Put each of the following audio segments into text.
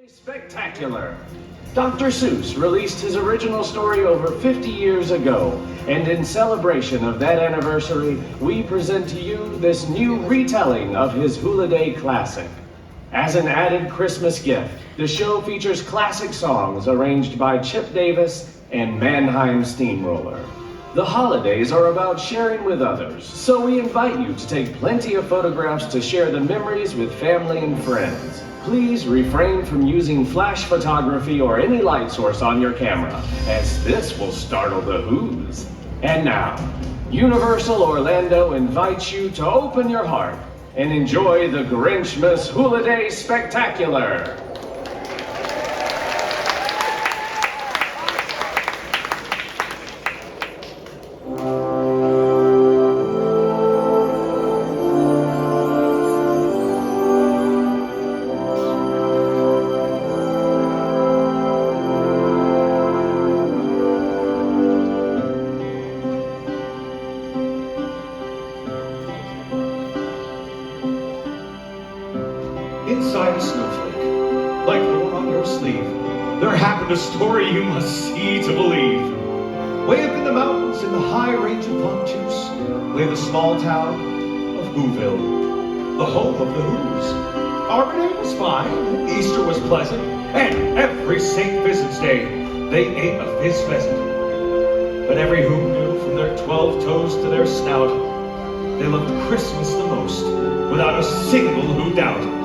Spectacular! Dr. Seuss released his original story over 50 years ago, and in celebration of that anniversary, we present to you this new retelling of his Holiday classic. As an added Christmas gift, the show features classic songs arranged by Chip Davis and Mannheim Steamroller. The holidays are about sharing with others, so we invite you to take plenty of photographs to share the memories with family and friends. Please refrain from using flash photography or any light source on your camera, as this will startle the Who's. And now, Universal Orlando invites you to open your heart and enjoy the Grinchmas Holiday Spectacular. Inside a snowflake, like the one on your sleeve, there happened a story you must see to believe. Way up in the mountains, in the high range of Pontouse, lay the small town of Whoville, the home of the Who's. Arbor Day was fine, Easter was pleasant, and every St. Vincent's Day, they ate a fizz pheasant. But every Who knew, from their 12 toes to their snout, they loved Christmas the most, without a single Who doubt.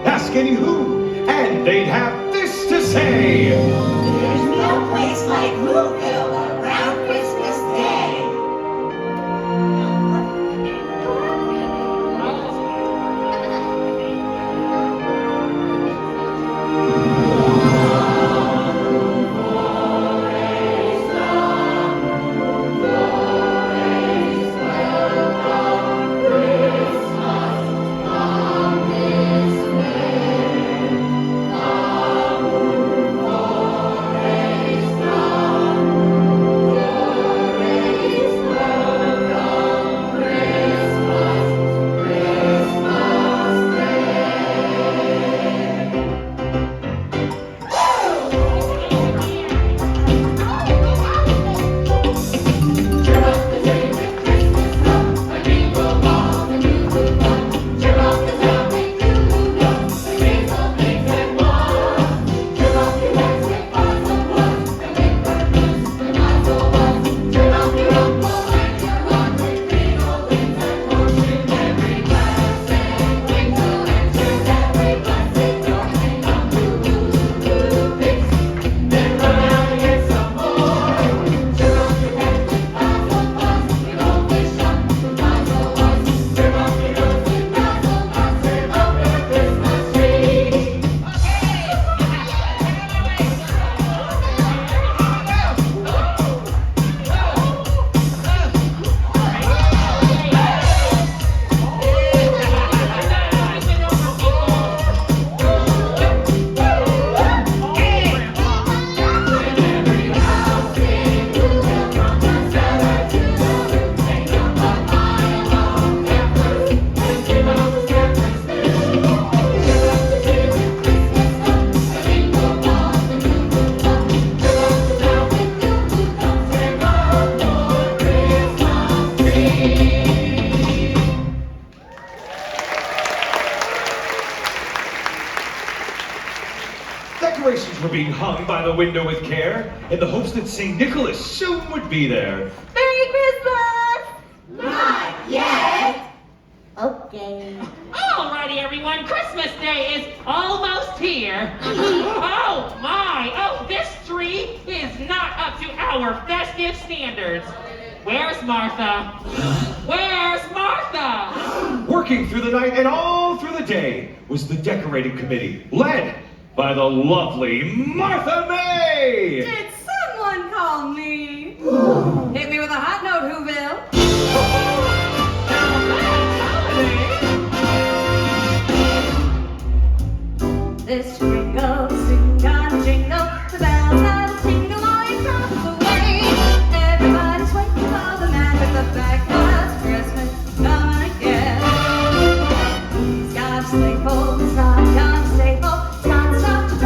Ask any Who, and they'd have this to say. There's no place like Whoville around Christmas Day. Decorations were being hung by the window with care, in the hopes that St. Nicholas soon would be there. Merry Christmas! Not yet. Okay. Alrighty, everyone, Christmas Day is almost here. Oh my! Oh, this tree is not up to our festive standards. Where's Martha? Where's Martha? Working through the night and all through the day was the decorating committee, led by the lovely Martha May! Did someone call me? Hit me with a hot note, Whoville. This jingle, sing on jingle, the bells that tingle all across the way. Everybody's waiting for the man with the black eyes. Christmas coming again. He's got a sleigh full, it's not gonna stay full, it's not stop to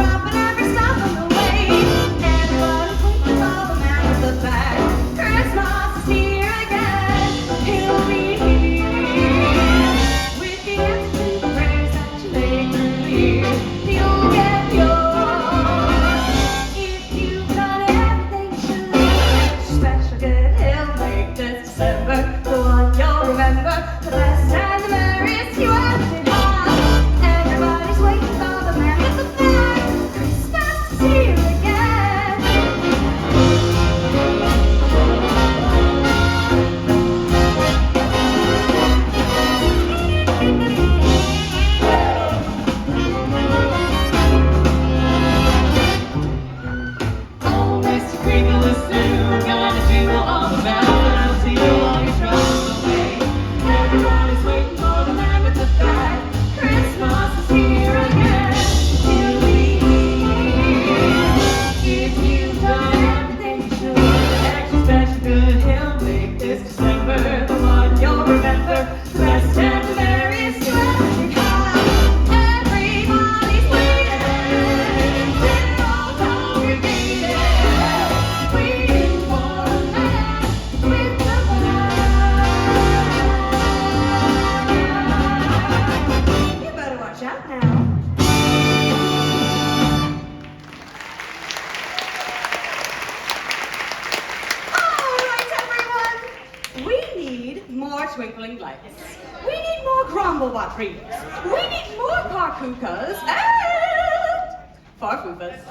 Foofas.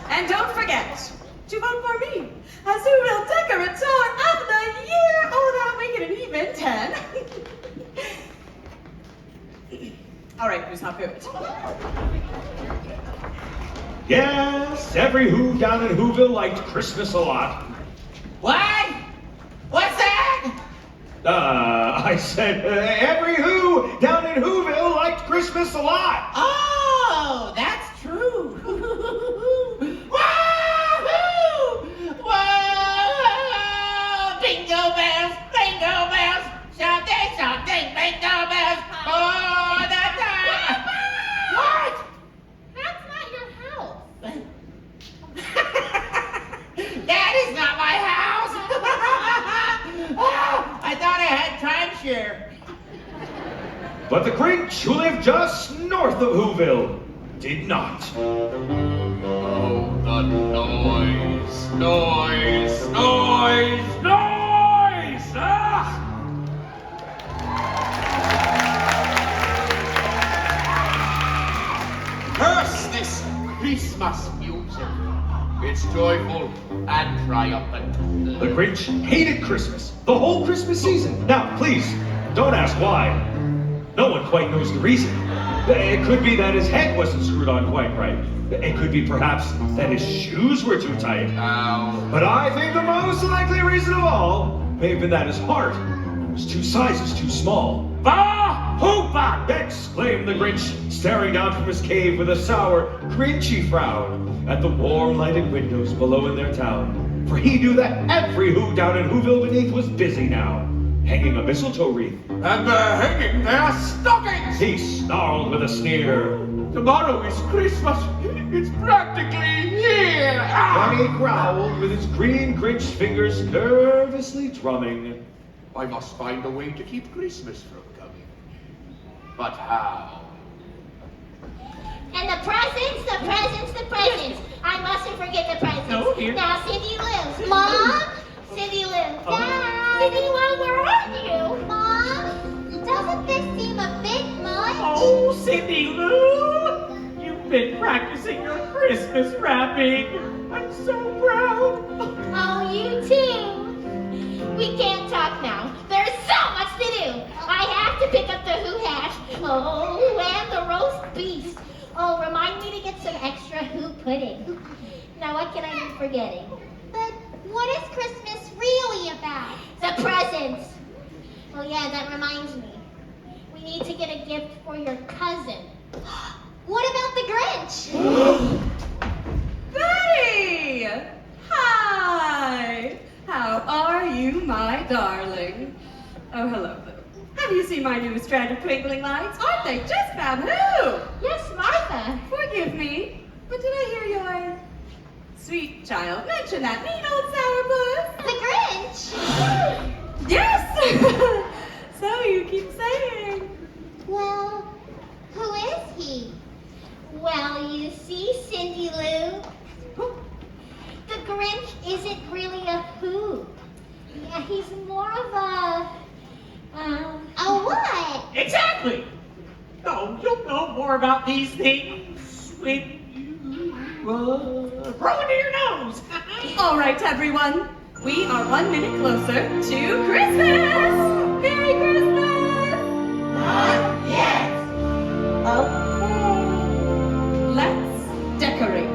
And don't forget to vote for me as who will Decorateur of the Year. Oh, that'll make it an even 10. All right, who's not good? Yes, every Who down in Whoville liked Christmas a lot. What? What's that? I said every Who down in Whoville liked Christmas a lot. Oh, that's true. Wahoo! Whoa! Bingo bells, something, something, bingo bells. Oh, that's what? That's not your house. That is not my house. Oh, I thought I had timeshare. But the Grinch, who lived just north of Whoville, did not. Oh, the noise, noise, noise, noise! Ah! Curse this Christmas music. It's joyful and triumphant. The Grinch hated Christmas, the whole Christmas season. Now, please, don't ask why. No one quite knows the reason. It could be that his head wasn't screwed on quite right. It could be perhaps that his shoes were too tight. Ow. But I think the most likely reason of all may have been that his heart was 2 sizes too small. Bah! Hoopa! Exclaimed the Grinch, staring down from his cave with a sour, grinchy frown at the warm lighted windows below in their town. For he knew that every Who down in Whoville beneath was busy now, hanging a mistletoe wreath. And they're hanging their stockings! He snarled with a sneer. Tomorrow is Christmas. It's practically here. Ah! Then he growled with his green Grinch fingers nervously drumming. I must find a way to keep Christmas from coming. But how? And the presents, the presents, the presents. I mustn't forget the presents. No, here. Now, Cindy Lou. Mom? Cindy Lou. Dad? Cindy Lou, where are you? Mom? Doesn't this seem a bit much? Oh, Cindy Lou, you've been practicing your Christmas wrapping. I'm so proud. Oh, you too. We can't talk now. There's so much to do. I have to pick up the Who hash. Oh, and the roast beef. Oh, remind me to get some extra Who pudding. Now, what can I be forgetting? But what is Christmas really about? The presents. Oh, yeah, that reminds me. We need to get a gift for your cousin. What about the Grinch? Betty! Hi! How are you, my darling? Oh, hello, Boo. Have you seen my new strand of twinkling lights? Aren't they just bamboo? Yes, Martha. Forgive me, but did I hear your sweet child mention that mean old sourpuss? The Grinch? Yes! So you keep saying. Well, who is he? Well, you see, Cindy Lou, the Grinch isn't really a Who. Yeah, he's more of a what? Exactly. Oh, you'll know more about these things when you grow into your nose. All right, everyone. We are 1 minute closer to Christmas! Merry Christmas! Not yet. Okay. Let's decorate.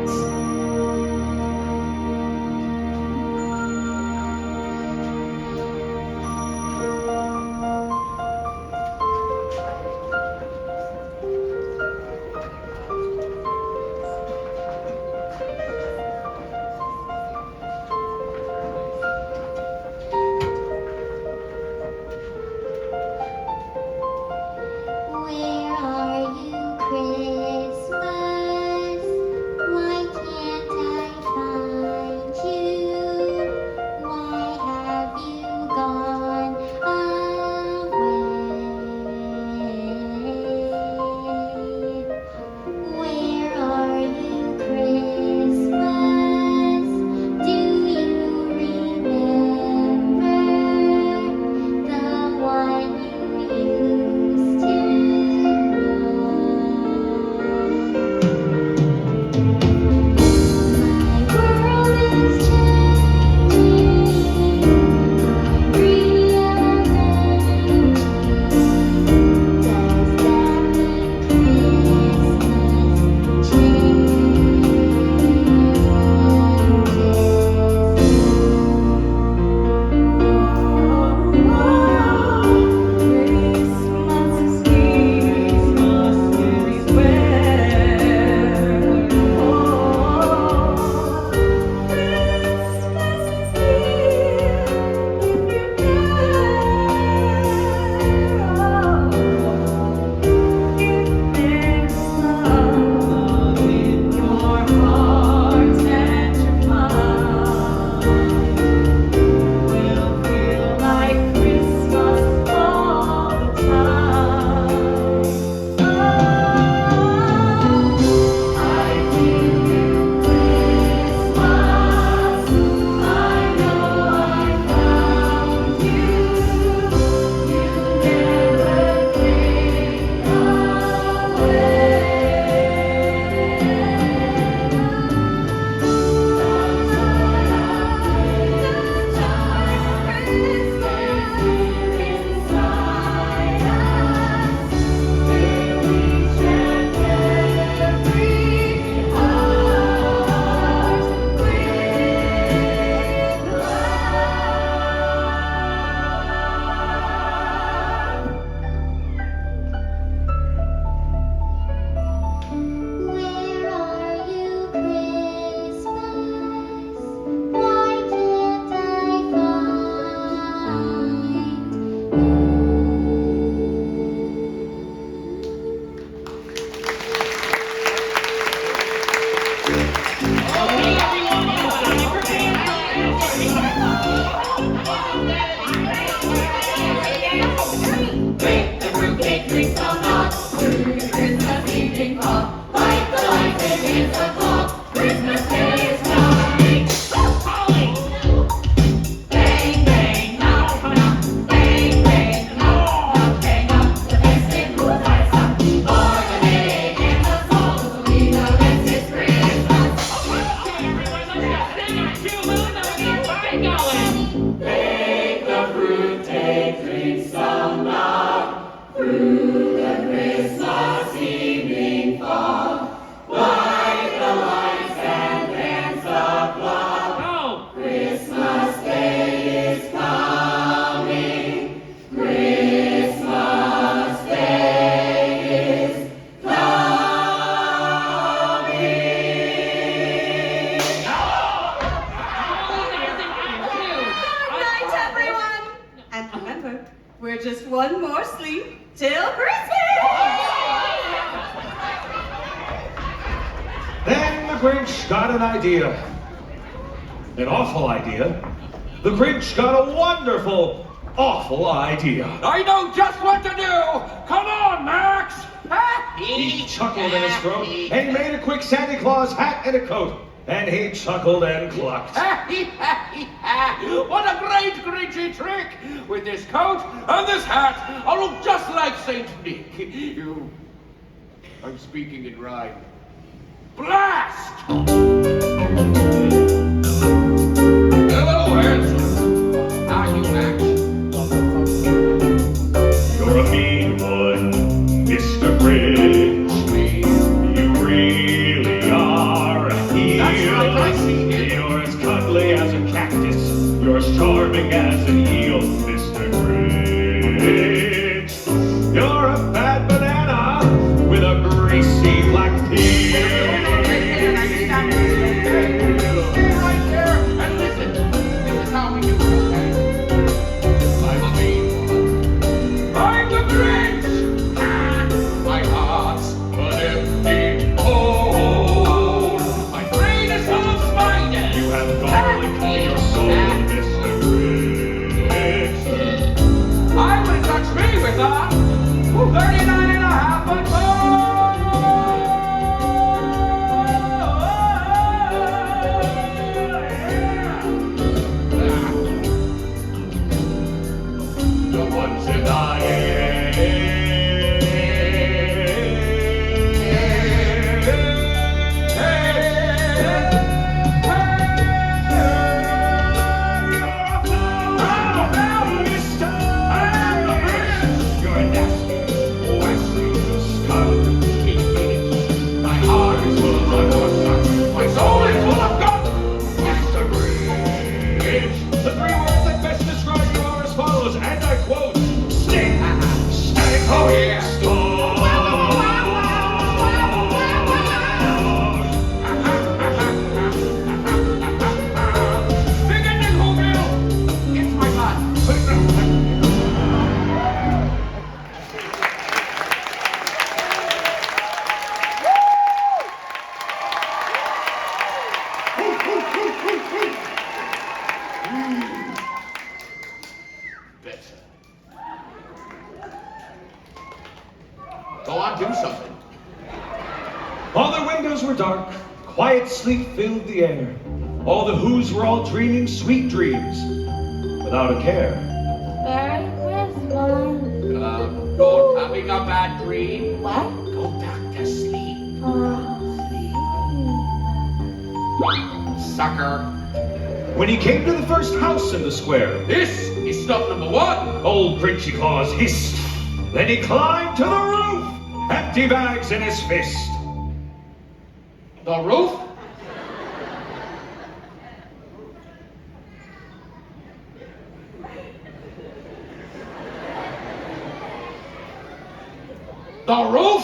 Okay, everyone, it's time for Break the fruitcake, drink some milk. Through the Christmas evening fog. Light the lights and dance the clock. Christmas Day is coming. Holly! Bang, bang, knock, knock. Bang, bang, knock, knock. Hang up the festive moonlights up. For the day and the songs, we know this is Christmas. Okay, everyone, let's go. Sing it. Cue Luna and get going. Bake the fruitcake, drink some milk. Through the Christmas evening fog. Light the lights and dance the clock. Go! Christmas Day is coming. Christmas Day is coming. Holly, there's an act too. Good night, everyone. And remember, we're just one more sleep till Christmas. Then the Grinch got an idea. An awful idea. The Grinch got a wonderful, awful idea. I know just what to do! Come on, Max! He chuckled in his throat and made a quick Santa Claus hat and a coat. And he chuckled and clucked. What a great Grinchy trick! With this coat and this hat, I'll look just like Saint Nick. I'm speaking in rhyme. Blast! Hello, handsome. How you, Max? You're a mean one, Mr. Grinch. You really are a heel. That's right, I see it. You're as cuddly as a cactus. You're as charming as an eel, Mr. Grinch. You're a bad banana with a greasy black peel. Stay right there and listen. This is how we do it, okay? I'm a mean one. I'm the Grinch! My heart's an empty hole. My brain is full of spiders. You have garlic in your soul, Mr. Grinch. I wouldn't touch me with a 39 and a half foot The ones that I You're a nasty, wasty, scum. My heart is full of lust. My soul is full of guts. Mr. Grinch. The three words that best describe you are as follows, and I quote, stink, stank, Oh, yeah. stone. Big and Nickel Bill. It's my butt. Better. Go on, do something. All the windows were dark, quiet sleep filled the air. All the Who's were all dreaming sweet dreams, without a care. Merry Christmas. You're having a bad dream. What? Go back to sleep, sucker. When he came to the first house in the square, This is stop number one. old Grinchy Claus hissed. Then he climbed to the roof, empty bags in his fist. The roof? The roof?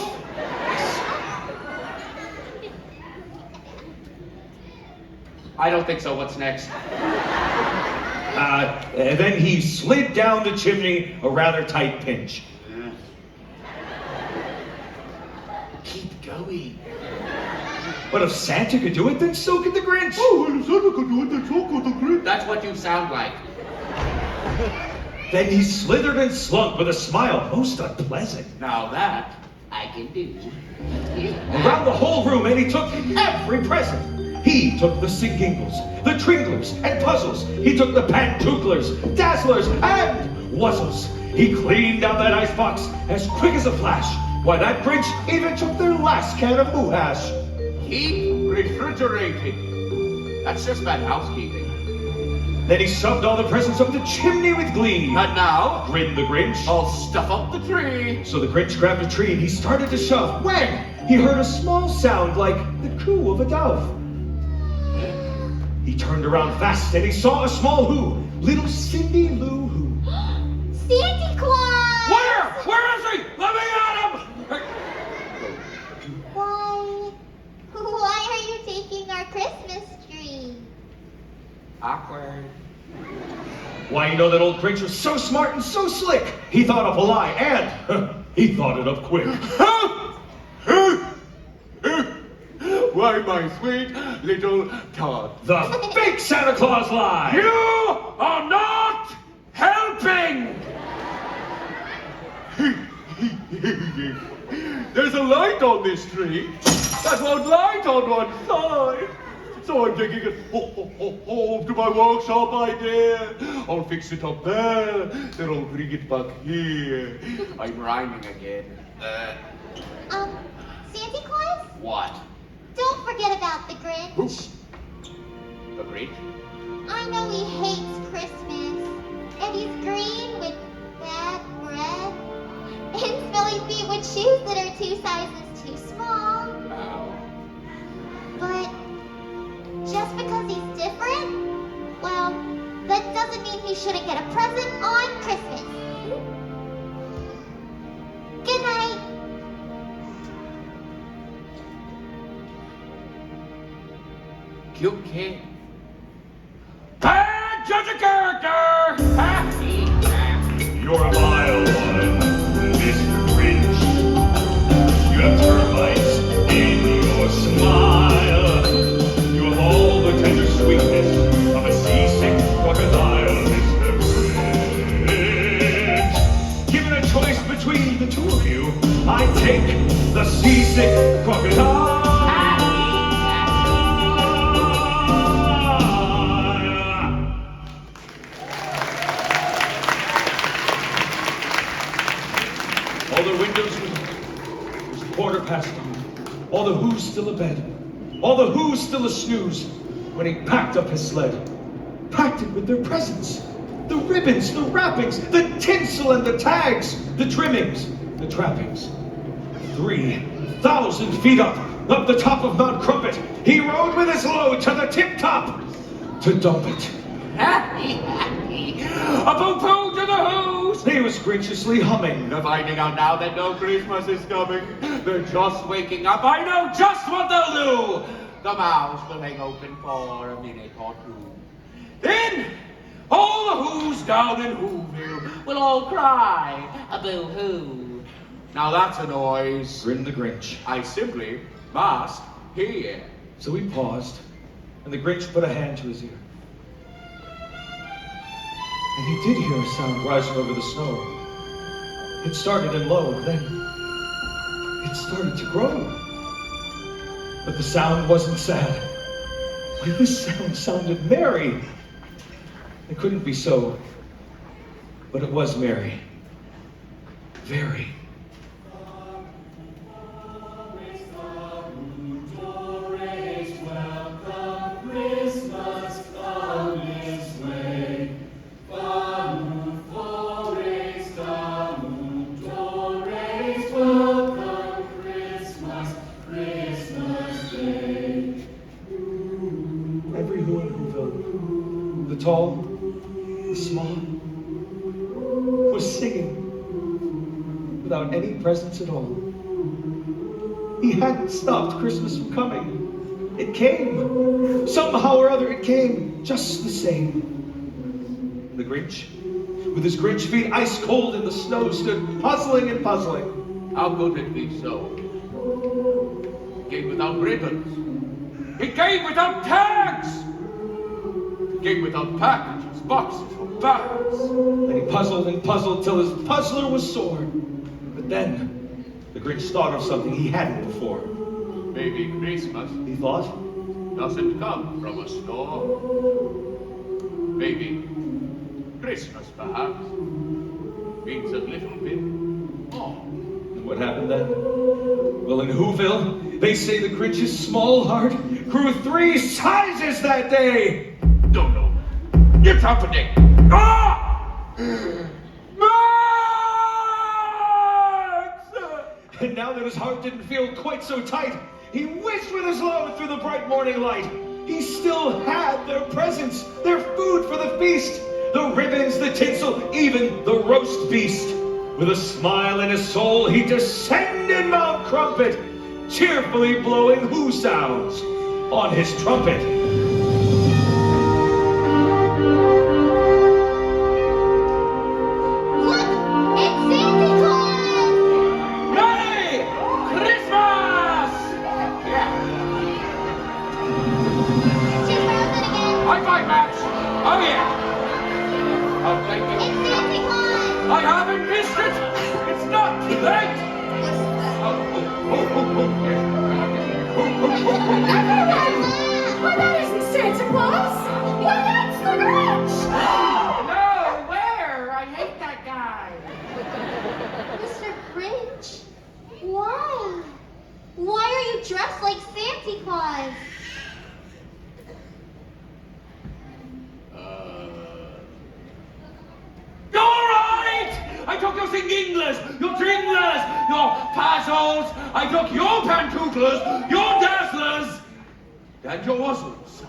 I don't think so. What's next? And then he slid down the chimney, a rather tight pinch. Keep going. But if Santa could do it, then so could the Grinch. Oh, well, if Santa could do it, then so could the Grinch. That's what you sound like. Then he slithered and slunk with a smile most unpleasant. Now that I can do. Around the whole room, and he took every present. He took the singingles, the tringlers, and puzzles. He took the pantooklers, dazzlers, and wuzzles. He cleaned out that icebox as quick as a flash. Why, that Grinch even took their last can of hoo-hash. Keep refrigerating. That's just bad housekeeping. Then he shoved all the presents up the chimney with glee. And now, Grinned the Grinch. I'll stuff up the tree. So the Grinch grabbed a tree and he started to shove. When he heard a small sound like the coo of a dove. He turned around fast and he saw a small who, little Cindy Lou Who. Santa Claus! Where? Where is he? Let me at him! Why are you taking our Christmas tree? Awkward. Why, you know that old Grinch was so smart and so slick. He thought up a lie and he thought it up quick. Why, my sweet little tot. The fake Santa Claus lie. You are not helping! There's a light on this tree that won't light on one side. So I'm taking it home to my workshop, my dear. I'll fix it up there, then I'll bring it back here. I'm rhyming again. Santa Claus? What? Don't forget about the Grinch. The Grinch? I know he hates Christmas, and he's green with bad breath, and smelly feet with shoes that are 2 sizes too small. Oh. But just because he's different, well, that doesn't mean he shouldn't get a present on Christmas. Good night. Cute kid. Bad judge of character! You're a vile one, Mr. Grinch. You have termites in your smile. You have all the tender sweetness of a seasick crocodile, Mr. Grinch. Given a choice between the two of you, I take the seasick crocodile. All the windows was 1:15. All the who's still abed. All the who's still a snooze. When he packed up his sled. Packed it with their presents. The ribbons, the wrappings, the tinsel and the tags. The trimmings, the trappings. 3,000 feet up the top of Mount Crumpet. He rode with his load to the tip top to dump it. A poo-poo to the who's! He was graciously humming. They're finding out now that no Christmas is coming. They're just waking up. I know just what they'll do. The mouths will hang open for a minute or two. Then, all the who's down in Whoville will all cry a boo-hoo. Now that's a noise Grinned the Grinch. I simply must hear. So he paused, and the Grinch put a hand to his ear. And he did hear a sound rising over the snow. It started in low, then it started to grow. But the sound wasn't sad. Why, this sound sounded merry. It couldn't be so, but it was merry. Very. Every who in Whoville, the tall, the small, was singing without any presents at all. He hadn't stopped Christmas from coming. It came. Somehow or other it came, just the same. The Grinch, with his Grinch feet ice cold in the snow, stood puzzling and puzzling. How could it be so? Came without ribbons, It came without tags. It came without packages, boxes, or bags. Then he puzzled and puzzled till his puzzler was sore. But then, the Grinch thought of something he hadn't before. Maybe Christmas He thought, doesn't come from a store. Maybe Christmas, perhaps, means a little bit more. and what happened then? Well, in Whoville, they say the Grinch's small heart grew 3 sizes that day. No. It's happening. Ah! Max! And now that his heart didn't feel quite so tight, he wished with his load through the bright morning light. He still had their presents, their food for the feast, the ribbons, the tinsel, even the roast beast. With a smile in his soul, he descended Mount Crumpet, cheerfully blowing who sounds on his trumpet. Look, it's Santa Claus! Merry Christmas! Yeah. She's frozen again. High five, Max. Oh, yeah. Oh, thank you. It's Santa Claus! I haven't missed it. It's not too late. Well, that isn't Santa Claus. Well, that's the Grinch. No, where? I hate that guy. Mr. Grinch, why? Why are you dressed like Santa Claus? All right! I took your sing-dinglers, your jinglers, your puzzles. I took your pantooklers, your dazzlers, and your wuzzles.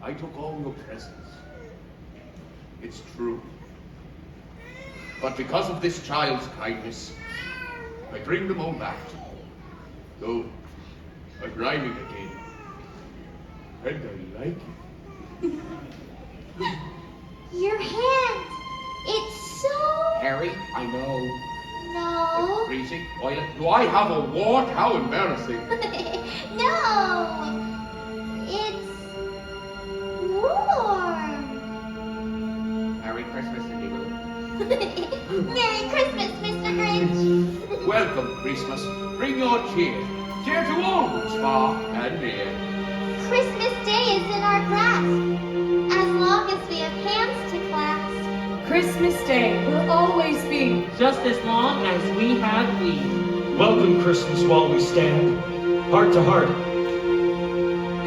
I took all your presents. It's true. But because of this child's kindness, I bring them all back to you. Though I'm rhyming again. And I like it. Your hand. It's so... Harry, I know. No. Freezing, oily. Do I have a wart? How embarrassing. No. It's warm. Merry Christmas, Cindy Lou. Merry Christmas, Mr. Grinch. Welcome, Christmas. Bring your cheer. Cheer to all who's far and near. Christmas Day is in our grasp. As long as we have hands to clasp. Christmas Day will always be. Just as long as we have we. Welcome Christmas while we stand, heart to heart,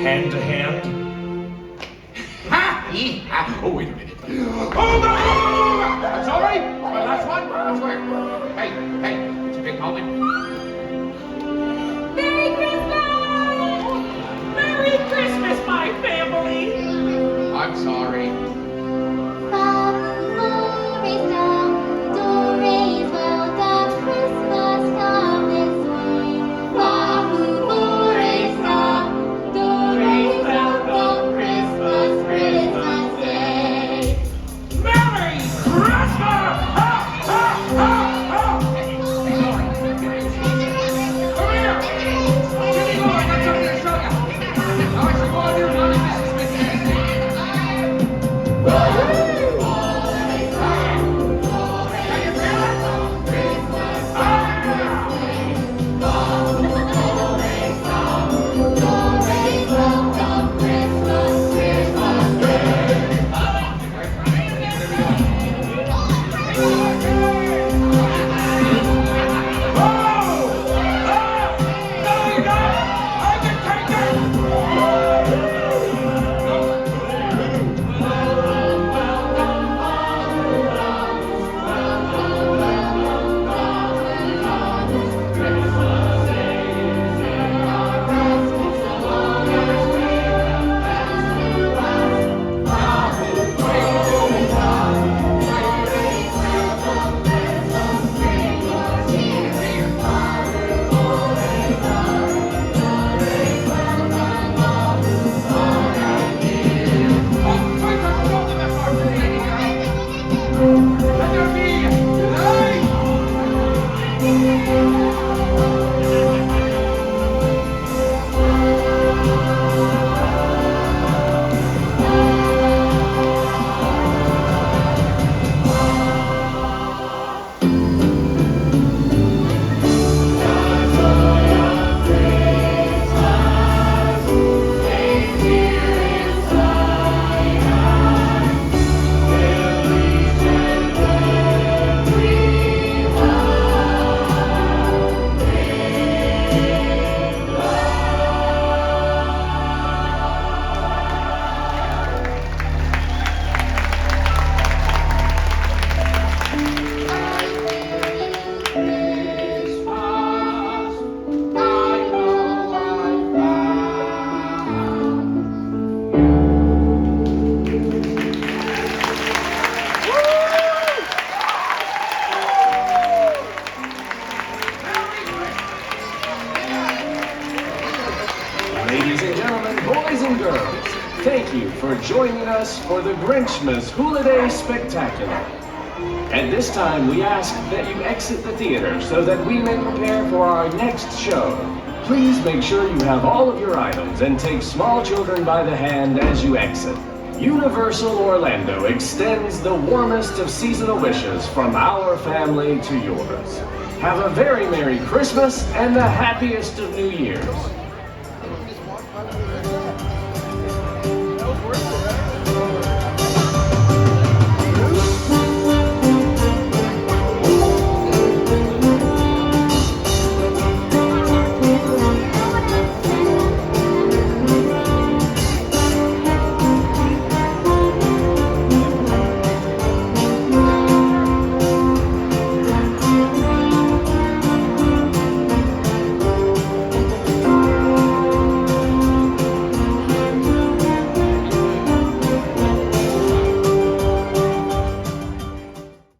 hand to hand. Ha! Yee-ha. Oh, wait a minute. Oh, no! I'm sorry. My last one. I swear. Hey, it's a big moment. Merry Christmas! Merry Christmas, my family! I'm sorry. Merry Christmas! Ha, ha, ha, ha. girls, thank you for joining us for the Grinchmas Holiday Spectacular. At this time, we ask that you exit the theater so that we may prepare for our next show. Please make sure you have all of your items and take small children by the hand as you exit. Universal Orlando extends the warmest of seasonal wishes from our family to yours. Have a very Merry Christmas and the happiest of New Years.